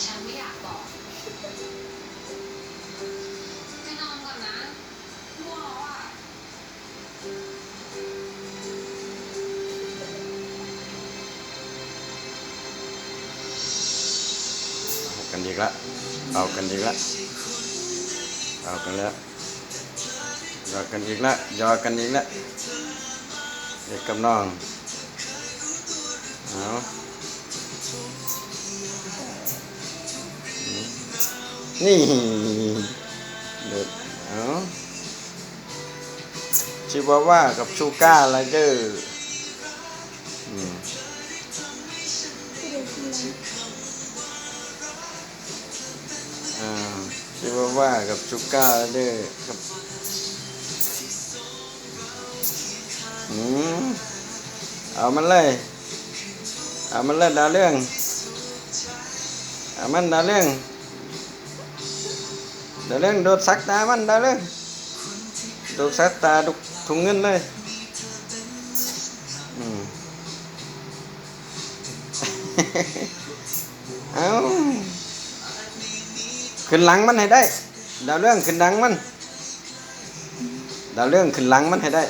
ฉันไม่อยากบอกไปนอนก่อนนะง่วงแล้วอ่ะเอากันอีกละเอากันอีกละเอากันแล้วหยอกกันอีกละหยอกกันอีกละเด็กกับน้องเอานี่เด็กเอาชิวาว่ากับชูก้าไรเดอร์ชิวาว่ากับชูก้าไรเดอร์ครับเอามันเลยเอามันเลยดาวเรื่องเอามันดาวเรื่องโดดซักตามันดาวเรื่องโดดซักตาดุถุงเงินเลยเอาขึ้นหลังมันให้ได้ดาวเรื่องขึ้นหลังมันดาวเรื่องขึ้นหลังมันให้ได้